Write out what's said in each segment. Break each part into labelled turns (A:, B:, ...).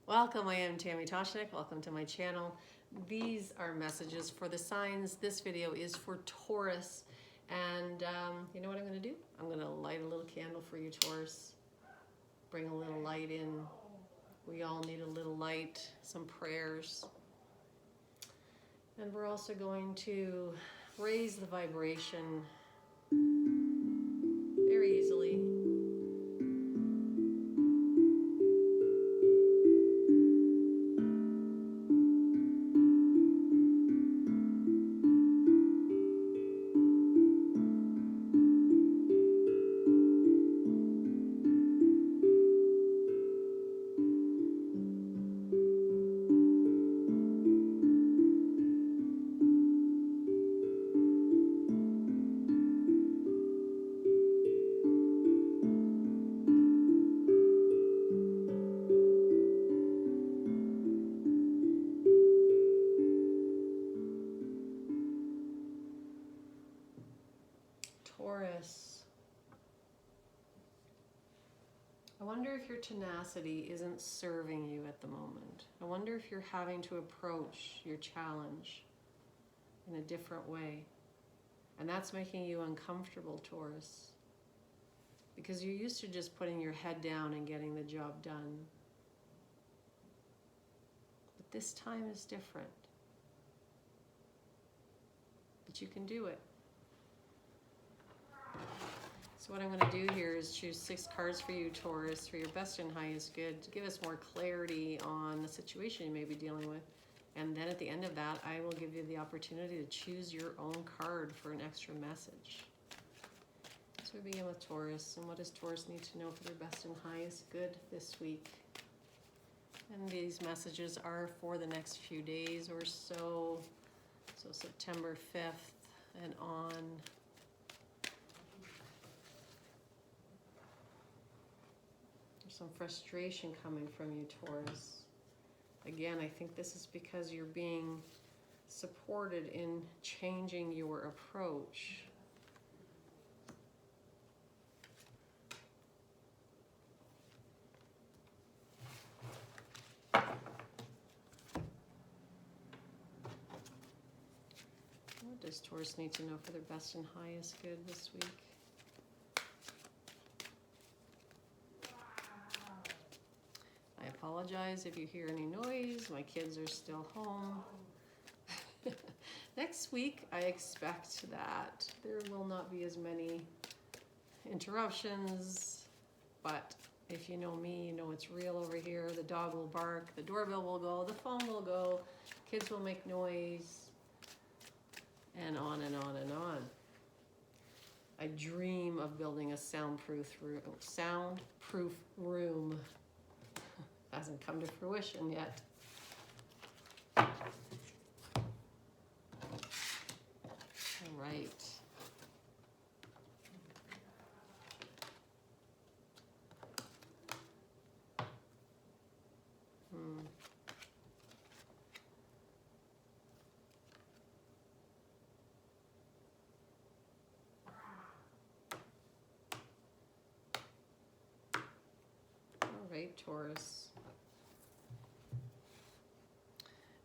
A: Welcome, I am Tammy Toshnik. Welcome to my channel. These are messages for the signs. This video is for Taurus. And you know what I'm going to do? I'm going to light a little candle for you, Taurus. Bring a little light in. We all need a little light, some prayers. And we're also going to raise the vibration very easily. Taurus, I wonder if your tenacity isn't serving you at the moment. I wonder if you're having to approach your challenge in a different way. And that's making you uncomfortable, Taurus, because you're used to just putting your head down and getting the job done. But this time is different. But you can do it. So what I'm going to do here is choose 6 cards for you, Taurus, for your best and highest good, to give us more clarity on the situation you may be dealing with. And then at the end of that, I will give you the opportunity to choose your own card for an extra message. So we begin with Taurus. And what does Taurus need to know for their best and highest good this week? And these messages are for the next few days or so. So September 5th and on. There's some frustration coming from you, Taurus. Again, I think this is because you're being supported in changing your approach. What does Taurus need to know for their best and highest good this week? I apologize if you hear any noise. My kids are still home. Next week, I expect that there will not be as many interruptions, but if you know me, you know it's real over here. The dog will bark, the doorbell will go, the phone will go, kids will make noise, and on and on and on. I dream of building a soundproof room. Hasn't come to fruition yet. All right. All right, Taurus.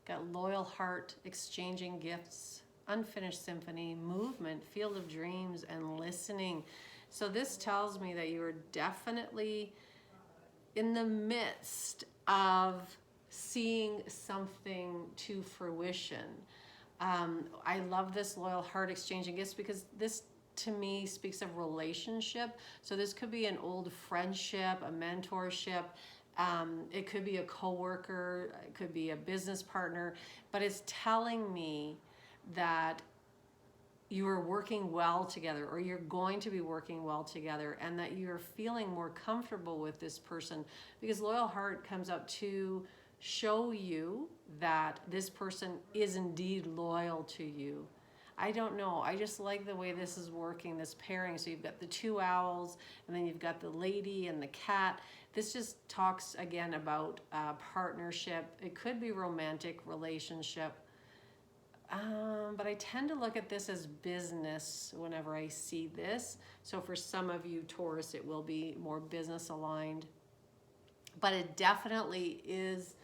A: Got loyal heart, exchanging gifts, unfinished symphony, movement, field of dreams, and listening. So this tells me that you are definitely in the midst of seeing something to fruition. I love this loyal heart, exchanging gifts, because this to me speaks of relationship. So this could be an old friendship, a mentorship. It could be a coworker, it could be a business partner, but it's telling me that you are working well together, or you're going to be working well together, and that you're feeling more comfortable with this person, because loyal heart comes up to show you that this person is indeed loyal to you. I don't know. I just like the way this is working, this pairing. So you've got the 2 owls, and then you've got the lady and the cat. This just talks again about partnership. It could be romantic relationship. But I tend to look at this as business whenever I see this. So for some of you, Taurus, it will be more business aligned. but it definitely is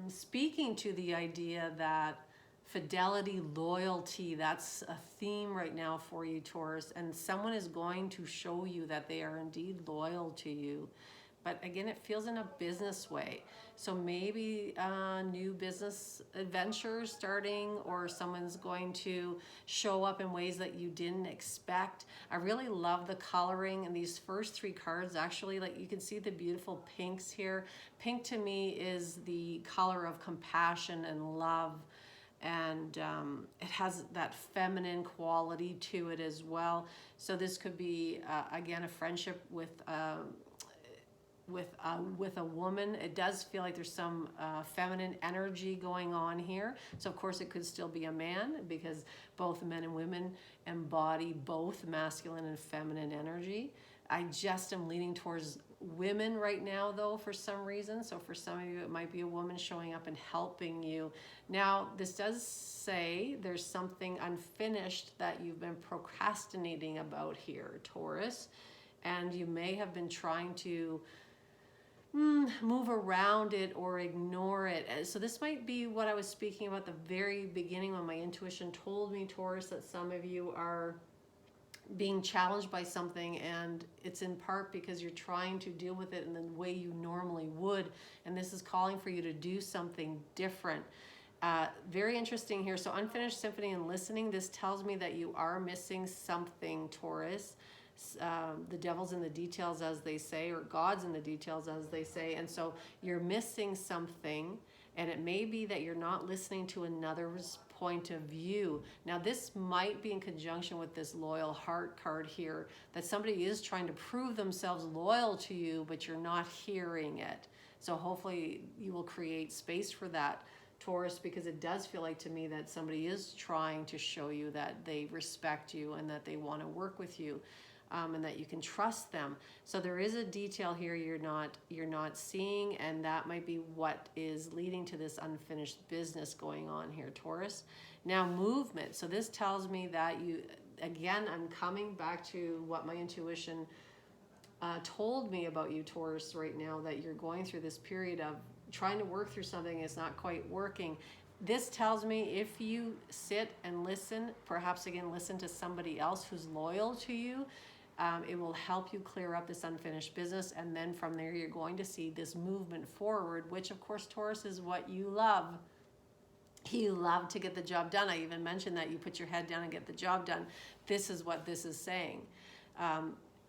A: speaking to the idea that fidelity, loyalty, that's a theme right now for you, Taurus, and someone is going to show you that they are indeed loyal to you. But again, it feels in a business way. So maybe a new business adventure starting, or someone's going to show up in ways that you didn't expect. I really love the coloring in these first three cards. Actually, like you can see the beautiful pinks here. Pink to me is the color of compassion and love. And it has that feminine quality to it as well. So this could be, again, a friendship with a woman. It does feel like there's some feminine energy going on here. So of course it could still be a man, because both men and women embody both masculine and feminine energy. I just am leaning towards women right now, though, for some reason. So for some of you, it might be a woman showing up and helping you. Now, this does say there's something unfinished that you've been procrastinating about here, Taurus, and you may have been trying to move around it or ignore it. So this might be what I was speaking about at the very beginning, when my intuition told me, Taurus, that some of you are being challenged by something, and it's in part because you're trying to deal with it in the way you normally would, and this is calling for you to do something different. Very interesting here. So unfinished symphony and listening, this tells me that you are missing something, Taurus. The devil's in the details, as they say, or God's in the details, as they say, and so you're missing something, and it may be that you're not listening to another's point of view. Now this might be in conjunction with this loyal heart card here, that somebody is trying to prove themselves loyal to you, but you're not hearing it. So hopefully you will create space for that, Taurus, because it does feel like to me that somebody is trying to show you that they respect you and that they want to work with you. And that you can trust them. So there is a detail here you're not seeing, and that might be what is leading to this unfinished business going on here, Taurus. Now, movement. So this tells me that you, again, I'm coming back to what my intuition told me about you, Taurus, right now, that you're going through this period of trying to work through something. It's not quite working. This tells me if you sit and listen, perhaps again listen to somebody else who's loyal to you, it will help you clear up this unfinished business, and then from there you're going to see this movement forward, which of course, Taurus, is what you love. You love to get the job done. I even mentioned that you put your head down and get the job done. This is what this is saying.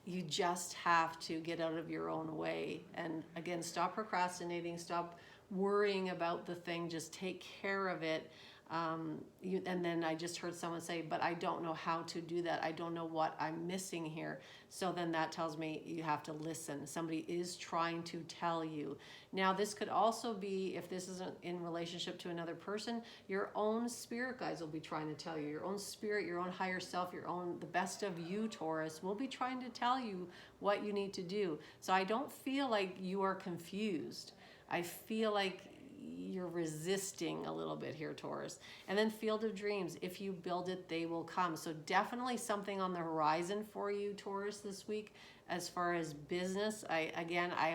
A: You just have to get out of your own way, and again, stop procrastinating, stop worrying about the thing, just take care of it. And then I just heard someone say, but I don't know how to do that. I don't know what I'm missing here. So then that tells me you have to listen. Somebody is trying to tell you. Now, this could also be, if this isn't in relationship to another person, your own spirit guides will be trying to tell you. Your own spirit, your own higher self, the best of you, Taurus, will be trying to tell you what you need to do. So I don't feel like you are confused. I feel like you're resisting a little bit here, Taurus. And then field of dreams, if you build it, they will come. So definitely something on the horizon for you, Taurus, this week. As far as business, I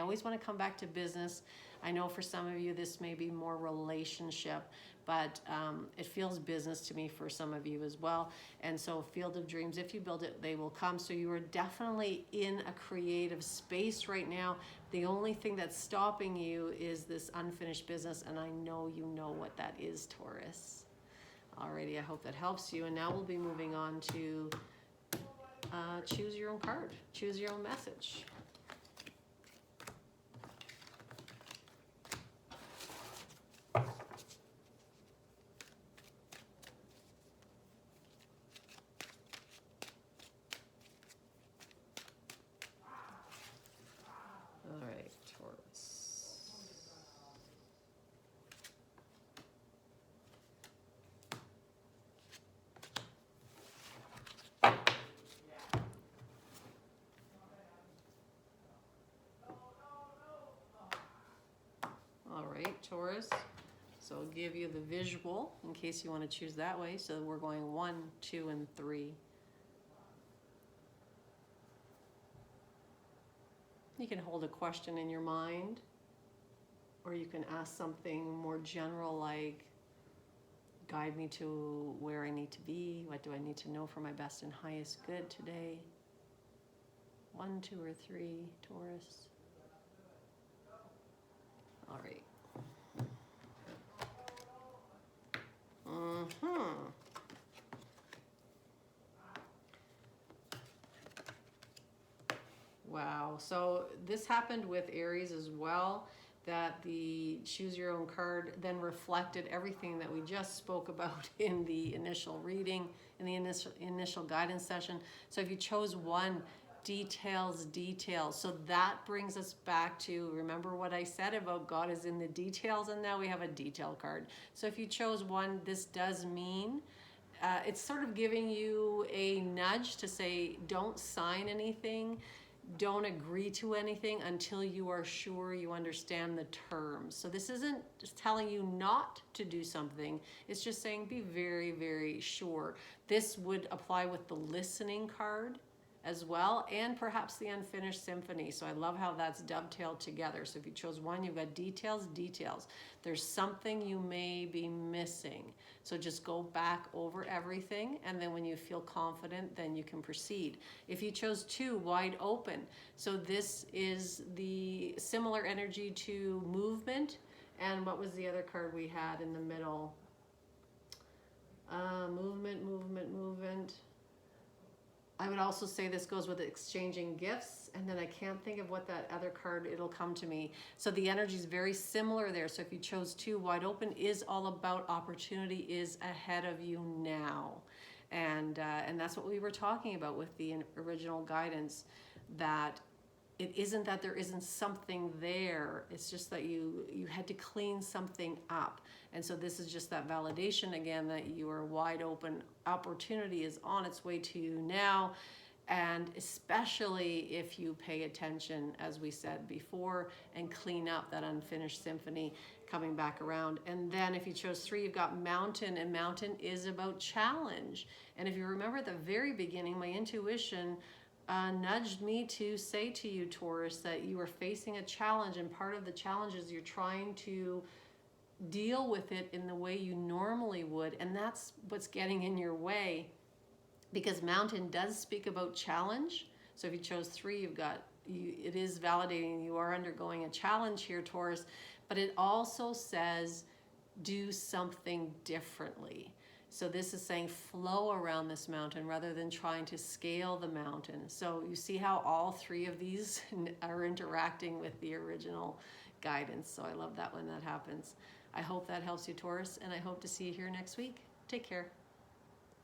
A: always want to come back to business. I know for some of you this may be more relationship, but it feels business to me for some of you as well. And so field of dreams, if you build it, they will come. So you are definitely in a creative space right now. The only thing that's stopping you is this unfinished business, and I know you know what that is, Taurus. Alrighty, I hope that helps you. And now we'll be moving on to choose your own card, choose your own message. Taurus. So I'll give you the visual in case you want to choose that way. So we're going 1, 2, and 3. You can hold a question in your mind, or you can ask something more general like, guide me to where I need to be. What do I need to know for my best and highest good today? 1, 2, or 3, Taurus. All right. Wow. So this happened with Aries as well, that the choose your own card then reflected everything that we just spoke about in the initial reading, in the initial guidance session. So if you chose 1, details. So that brings us back to, remember what I said about God is in the details, and now we have a detail card. So if you chose 1, this does mean it's sort of giving you a nudge to say, don't sign anything, don't agree to anything until you are sure you understand the terms. So this isn't just telling you not to do something. It's just saying be very, very sure. This would apply with the listening card as well, and perhaps the unfinished symphony. So I love how that's dovetailed together. So if you chose 1, you've got details. There's something you may be missing. So just go back over everything, and then when you feel confident, then you can proceed. If you chose 2, wide open. So this is the similar energy to movement. And what was the other card we had in the middle? Movement. I would also say this goes with exchanging gifts, and then I can't think of what that other card, it'll come to me. So the energy is very similar there. So if you chose 2, wide open is all about opportunity is ahead of you now. And that's what we were talking about with the original guidance, that it isn't that there isn't something there. It's just that you had to clean something up. And so this is just that validation again that you are wide open. Opportunity is on its way to you now. And especially if you pay attention, as we said before, and clean up that unfinished symphony coming back around. And then if you chose 3, you've got mountain, and mountain is about challenge. And if you remember at the very beginning, my intuition nudged me to say to you, Taurus, that you are facing a challenge, and part of the challenge is you're trying to deal with it in the way you normally would, and that's what's getting in your way, because mountain does speak about challenge. So if you chose 3, you've got it is validating you are undergoing a challenge here, Taurus, but it also says do something differently. So this is saying flow around this mountain rather than trying to scale the mountain. So you see how all 3 of these are interacting with the original guidance. So I love that when that happens. I hope that helps you, Taurus, and I hope to see you here next week. Take care.